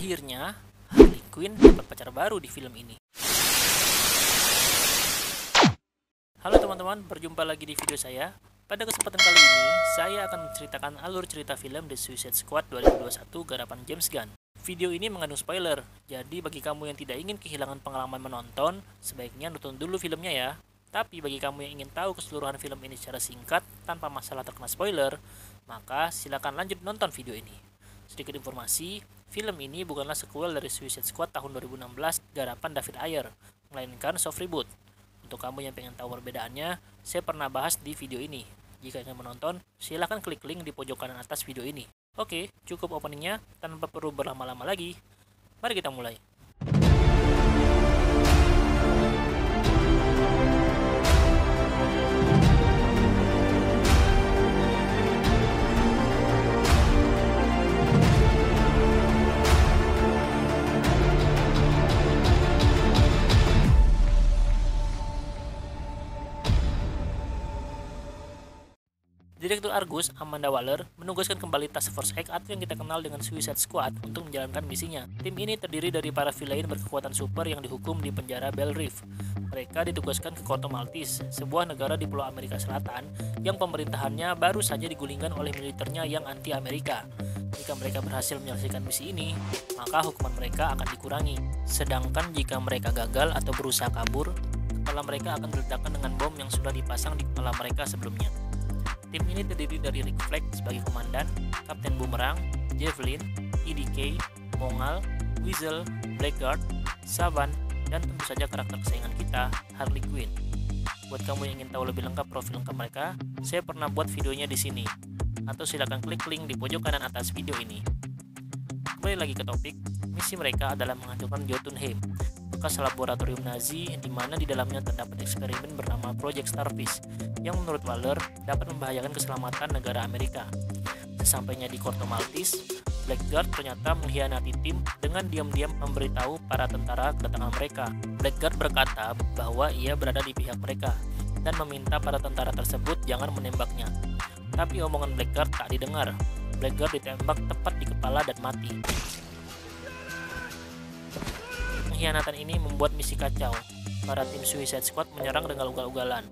Akhirnya, Harley Quinn dapat pacar baru di film ini. Halo teman-teman, berjumpa lagi di video saya. Pada kesempatan kali ini, saya akan menceritakan alur cerita film The Suicide Squad 2021 garapan James Gunn. Video ini mengandung spoiler, jadi bagi kamu yang tidak ingin kehilangan pengalaman menonton, sebaiknya nonton dulu filmnya ya. Tapi bagi kamu yang ingin tahu keseluruhan film ini secara singkat, tanpa masalah terkena spoiler, maka silakan lanjut nonton video ini. Sedikit informasi, film ini bukanlah sequel dari Suicide Squad tahun 2016 garapan David Ayer, melainkan soft reboot. Untuk kamu yang pengen tahu perbedaannya, saya pernah bahas di video ini. Jika ingin menonton, silahkan klik link di pojok kanan atas video ini. Oke, cukup openingnya, tanpa perlu berlama-lama lagi. Mari kita mulai. Direktur Argus, Amanda Waller, menugaskan kembali Task Force X atau yang kita kenal dengan Suicide Squad untuk menjalankan misinya. Tim ini terdiri dari para villain berkekuatan super yang dihukum di penjara Belle Reef. Mereka ditugaskan ke Corto Maltese, sebuah negara di Pulau Amerika Selatan yang pemerintahannya baru saja digulingkan oleh militernya yang anti-Amerika. Jika mereka berhasil menyelesaikan misi ini, maka hukuman mereka akan dikurangi. Sedangkan jika mereka gagal atau berusaha kabur, kepala mereka akan diledakkan dengan bom yang sudah dipasang di kepala mereka sebelumnya. Tim ini terdiri dari Rick Flag sebagai komandan, Kapten Boomerang, Javelin, EDK, Mongal, Weasel, Blackguard, Savan, dan tentu saja karakter kesayangan kita, Harley Quinn. Buat kamu yang ingin tahu lebih lengkap profil lengkap mereka, saya pernah buat videonya di sini. Atau silakan klik link di pojok kanan atas video ini. Kembali lagi ke topik, misi mereka adalah menghancurkan Jotunheim, bekas laboratorium Nazi di mana di dalamnya terdapat eksperimen bernama Project Starfish yang menurut Waller dapat membahayakan keselamatan negara Amerika. Sesampainya di Corto Maltese, Blackguard ternyata mengkhianati tim dengan diam-diam memberitahu para tentara kedatangan mereka. Blackguard berkata bahwa ia berada di pihak mereka dan meminta para tentara tersebut jangan menembaknya. Tapi omongan Blackguard tak didengar. Blackguard ditembak tepat di kepala dan mati. Pengkhianatan ini membuat misi kacau. Para tim Suicide Squad menyerang dengan ugal-ugalan.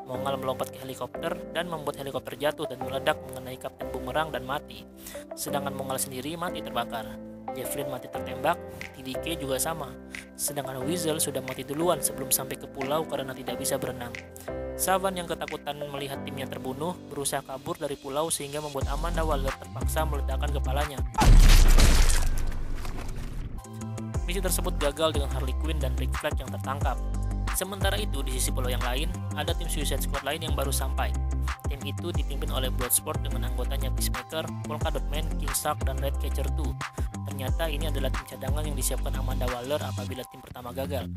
Mongal melompat ke helikopter dan membuat helikopter jatuh dan meledak mengenai Kapten Boomerang dan mati. Sedangkan Mongal sendiri mati terbakar. Javelin mati tertembak, TDK juga sama. Sedangkan Weasel sudah mati duluan sebelum sampai ke pulau karena tidak bisa berenang. Savan yang ketakutan melihat timnya terbunuh, berusaha kabur dari pulau sehingga membuat Amanda Waller terpaksa meledakkan kepalanya. Misi tersebut gagal dengan Harley Quinn dan Rick Flag yang tertangkap. Sementara itu, di sisi pulau yang lain, ada tim Suicide Squad lain yang baru sampai. Tim itu dipimpin oleh Bloodsport dengan anggotanya Peacemaker, Polka Dot Man, King Shark, dan Ratcatcher 2. Ternyata ini adalah tim cadangan yang disiapkan Amanda Waller apabila tim pertama gagal.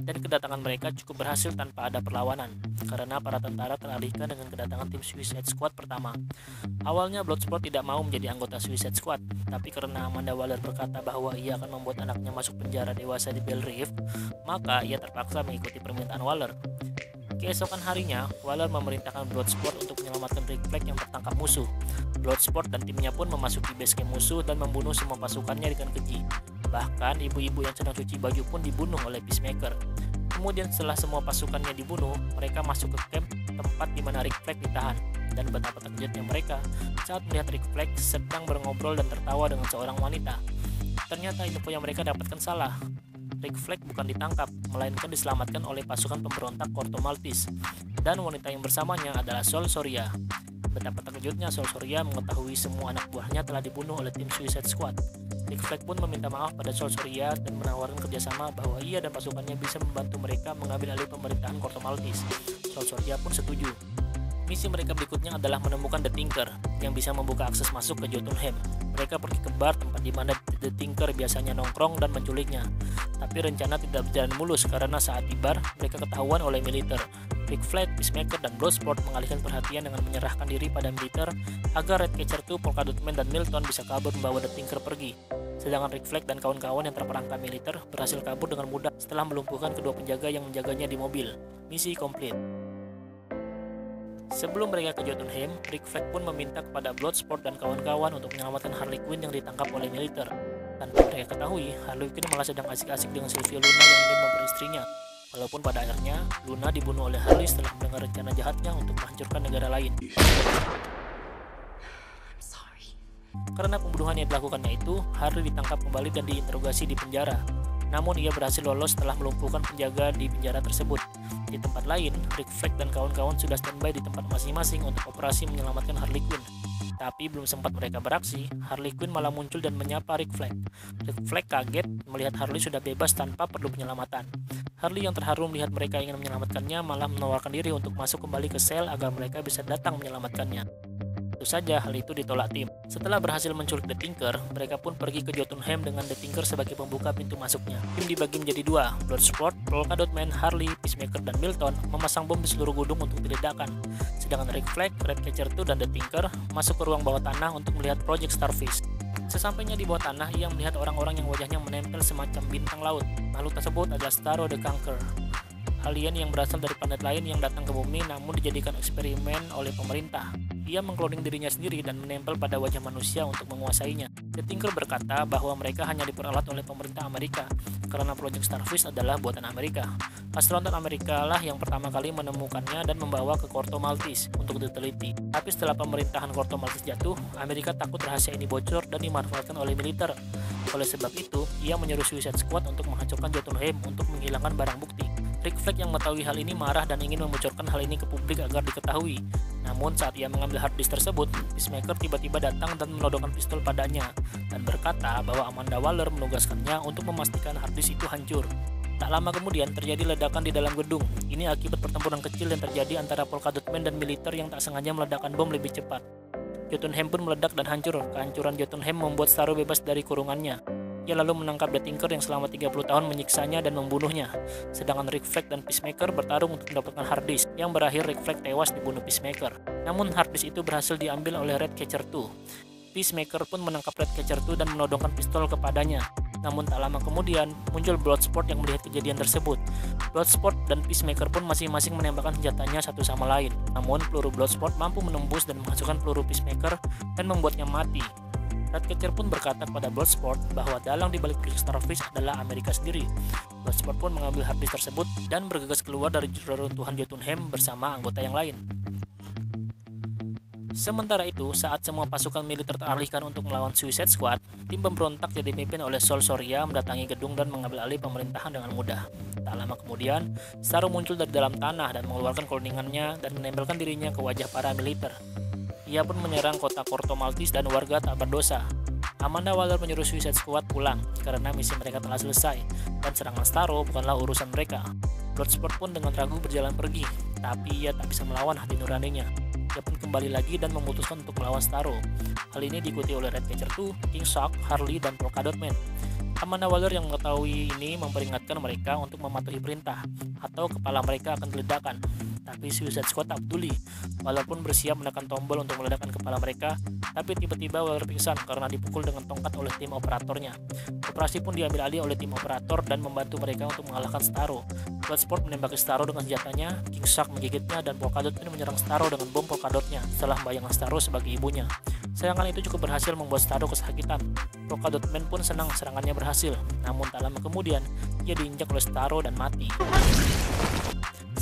Dan kedatangan mereka cukup berhasil tanpa ada perlawanan, karena para tentara teralihkan dengan kedatangan tim Suicide Squad pertama. Awalnya Bloodsport tidak mau menjadi anggota Suicide Squad, tapi karena Amanda Waller berkata bahwa ia akan membuat anaknya masuk penjara dewasa di Belle Reef, maka ia terpaksa mengikuti permintaan Waller. Keesokan harinya, Waller memerintahkan Bloodsport untuk menyelamatkan Rick Flag yang tertangkap musuh. Bloodsport dan timnya pun memasuki base camp musuh dan membunuh semua pasukannya dengan keji. Bahkan ibu-ibu yang sedang cuci baju pun dibunuh oleh Peacemaker. Kemudian setelah semua pasukannya dibunuh, mereka masuk ke camp tempat di mana Rick Flag ditahan. Dan betapa terkejutnya mereka saat melihat Rick Flag sedang mengobrol dan tertawa dengan seorang wanita. Ternyata info yang mereka dapatkan salah. Rick Flag bukan ditangkap, melainkan diselamatkan oleh pasukan pemberontak Corto Maltese. Dan wanita yang bersamanya adalah Sol Soria. Betapa terkejutnya Sol Soria mengetahui semua anak buahnya telah dibunuh oleh tim Suicide Squad. Rick Flag pun meminta maaf pada Sol Soria dan menawarkan kerjasama bahwa ia dan pasukannya bisa membantu mereka mengambil alih pemerintahan Corto Maltese. Sol Soria pun setuju. Misi mereka berikutnya adalah menemukan The Tinker yang bisa membuka akses masuk ke Jotunheim. Mereka pergi ke bar tempat di mana The Tinker biasanya nongkrong dan menculiknya. Tapi rencana tidak berjalan mulus karena saat di bar mereka ketahuan oleh militer. Rick Flag, Peacemaker, dan Bloodsport mengalihkan perhatian dengan menyerahkan diri pada militer agar Ratcatcher 2, Polka Dot Man, dan Milton bisa kabur membawa The Tinker pergi. Sedangkan Rick Flag dan kawan-kawan yang terperangkap militer berhasil kabur dengan mudah setelah melumpuhkan kedua penjaga yang menjaganya di mobil. Misi komplit. Sebelum mereka ke Jotunheim, Rick Flag pun meminta kepada Bloodsport dan kawan-kawan untuk menyelamatkan Harley Quinn yang ditangkap oleh militer. Tanpa mereka ketahui, Harley Quinn malah sedang asik-asik dengan Sylvia Luna yang ingin memperistrinya. Walaupun pada akhirnya, Luna dibunuh oleh Harley setelah mendengar rencana jahatnya untuk menghancurkan negara lain. Karena pembunuhan yang dilakukannya itu, Harley ditangkap kembali dan diinterogasi di penjara. Namun ia berhasil lolos setelah melumpuhkan penjaga di penjara tersebut. Di tempat lain, Rick Flag dan kawan-kawan sudah standby di tempat masing-masing untuk operasi menyelamatkan Harley Quinn. Tapi belum sempat mereka beraksi, Harley Quinn malah muncul dan menyapa Rick Flag. Rick Flag kaget melihat Harley sudah bebas tanpa perlu penyelamatan. Harley yang terharu melihat mereka ingin menyelamatkannya malah menawarkan diri untuk masuk kembali ke sel agar mereka bisa datang menyelamatkannya. Tentu saja hal itu ditolak tim. Setelah berhasil menculik The Tinker, mereka pun pergi ke Jotunheim dengan The Tinker sebagai pembuka pintu masuknya. Tim dibagi menjadi dua, Bloodsport, Polka Dot Man, Harley, Peacemaker, dan Milton memasang bom di seluruh gedung untuk diledakkan. Sedangkan Rick Flag, Ratcatcher 2, dan The Tinker masuk ke ruang bawah tanah untuk melihat Project Starfish. Sesampainya di bawah tanah, ia melihat orang-orang yang wajahnya menempel semacam bintang laut. Makhluk tersebut adalah Starro the Conqueror, alien yang berasal dari planet lain yang datang ke bumi namun dijadikan eksperimen oleh pemerintah. Ia mengkloning dirinya sendiri dan menempel pada wajah manusia untuk menguasainya. The Tinker berkata bahwa mereka hanya diperalat oleh pemerintah Amerika karena Project Starfish adalah buatan Amerika. Astronot Amerika lah yang pertama kali menemukannya dan membawa ke Corto Maltese untuk diteliti. Tapi setelah pemerintahan Corto Maltese jatuh, Amerika takut rahasia ini bocor dan dimanfaatkan oleh militer. Oleh sebab itu, ia menyuruh Suicide Squad untuk menghancurkan Jotunheim untuk menghilangkan barang bukti. Rick Flag yang mengetahui hal ini marah dan ingin membocorkan hal ini ke publik agar diketahui. Namun saat ia mengambil hard disk tersebut, Peacemaker tiba-tiba datang dan menodongkan pistol padanya dan berkata bahwa Amanda Waller menugaskannya untuk memastikan hard disk itu hancur. Tak lama kemudian terjadi ledakan di dalam gedung. Ini akibat pertempuran kecil yang terjadi antara Polka Dot Man dan militer yang tak sengaja meledakkan bom lebih cepat. Jotunheim pun meledak dan hancur. Kehancuran Jotunheim membuat Starro bebas dari kurungannya. Ia lalu menangkap The Tinker yang selama 30 tahun menyiksanya dan membunuhnya. Sedangkan Rick Flag dan Peacemaker bertarung untuk mendapatkan hard disk, yang berakhir Rick Flag tewas dibunuh Peacemaker. Namun hard disk itu berhasil diambil oleh Ratcatcher 2. Peacemaker pun menangkap Ratcatcher 2 dan menodongkan pistol kepadanya. Namun tak lama kemudian, muncul Bloodsport yang melihat kejadian tersebut. Bloodsport dan Peacemaker pun masing-masing menembakkan senjatanya satu sama lain. Namun peluru Bloodsport mampu menembus dan menghancurkan peluru Peacemaker dan membuatnya mati. Ratcatcher pun berkata kepada Bloodsport bahwa dalang di balik Project Starfish adalah Amerika sendiri. Bloodsport pun mengambil hard disk tersebut dan bergegas keluar dari reruntuhan Jotunheim bersama anggota yang lain. Sementara itu, saat semua pasukan militer teralihkan untuk melawan Suicide Squad, tim pemberontak yang dipimpin oleh Sol Soria mendatangi gedung dan mengambil alih pemerintahan dengan mudah. Tak lama kemudian, Starro muncul dari dalam tanah dan mengeluarkan kloningannya dan menempelkan dirinya ke wajah para militer. Ia pun menyerang kota Corto Maltese dan warga tak berdosa. Amanda Waller menyuruh Suicide Squad pulang karena misi mereka telah selesai dan serangan Starro bukanlah urusan mereka. Bloodsport pun dengan ragu berjalan pergi, tapi ia tak bisa melawan hati nuraninya. Ia pun kembali lagi dan memutuskan untuk melawan Starro. Hal ini diikuti oleh Ratcatcher 2, King Shark, Harley, dan Polka Dot Man. Amanda Waller yang mengetahui ini memperingatkan mereka untuk mematuhi perintah atau kepala mereka akan diledakkan. Tapi Suicide Squad tak peduli. Waller pun bersiap menekan tombol untuk meledakkan kepala mereka, tapi tiba-tiba Waller pingsan karena dipukul dengan tongkat oleh tim operatornya. Operasi pun diambil alih oleh tim operator dan membantu mereka untuk mengalahkan Starro. Bloodsport menembaki Starro dengan senjatanya, King Shark menggigitnya, dan Polka Dot Man menyerang Starro dengan bom Polka Dotnya setelah membayangkan Starro sebagai ibunya. Serangan itu cukup berhasil membuat Starro kesakitan. Polka Dot Man pun senang serangannya berhasil, namun tak lama kemudian ia diinjak oleh Starro dan mati.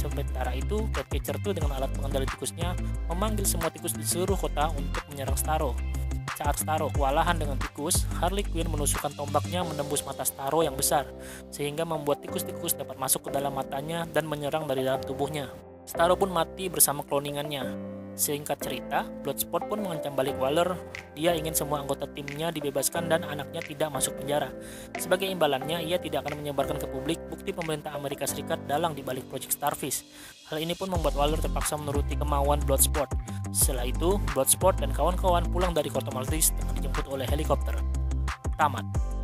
Sementara itu, Ratcatcher 2 dengan alat pengendali tikusnya memanggil semua tikus di seluruh kota untuk menyerang Starro. Saat Starro kewalahan dengan tikus, Harley Quinn menusukkan tombaknya menembus mata Starro yang besar, sehingga membuat tikus-tikus dapat masuk ke dalam matanya dan menyerang dari dalam tubuhnya. Starro pun mati bersama kloningannya. Singkat cerita, Bloodsport pun mengancam balik Waller. Dia ingin semua anggota timnya dibebaskan dan anaknya tidak masuk penjara. Sebagai imbalannya, ia tidak akan menyebarkan ke publik bukti pemerintah Amerika Serikat dalang di balik Project Starfish. Hal ini pun membuat Waller terpaksa menuruti kemauan Bloodsport. Setelah itu, Bloodsport dan kawan-kawan pulang dari Corto Maltese dengan dijemput oleh helikopter. Tamat.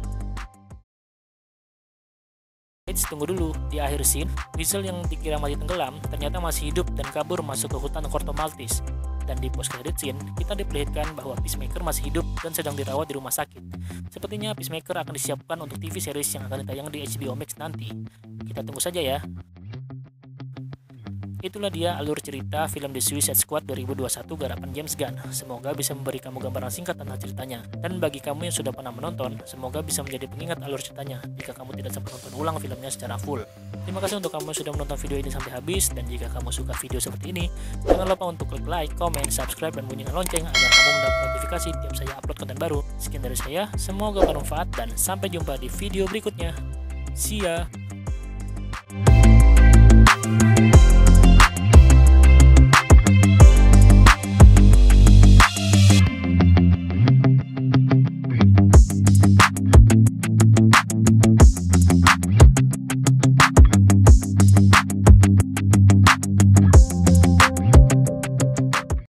Tunggu dulu, di akhir scene, Weasel yang dikira mati tenggelam ternyata masih hidup dan kabur masuk ke hutan Corto Maltese. Dan di post credit scene, kita diperlihatkan bahwa Peacemaker masih hidup dan sedang dirawat di rumah sakit. Sepertinya Peacemaker akan disiapkan untuk TV series yang akan ditayang di HBO Max nanti. Kita tunggu saja ya. Itulah dia alur cerita film The Suicide Squad 2021 garapan James Gunn. Semoga bisa memberi kamu gambaran singkat tentang ceritanya. Dan bagi kamu yang sudah pernah menonton, semoga bisa menjadi pengingat alur ceritanya jika kamu tidak sempat nonton ulang filmnya secara full. Terima kasih untuk kamu yang sudah menonton video ini sampai habis, dan jika kamu suka video seperti ini, jangan lupa untuk klik like, comment, subscribe, dan bunyikan lonceng agar kamu mendapat notifikasi tiap saya upload konten baru. Sekian dari saya, semoga bermanfaat dan sampai jumpa di video berikutnya. See ya!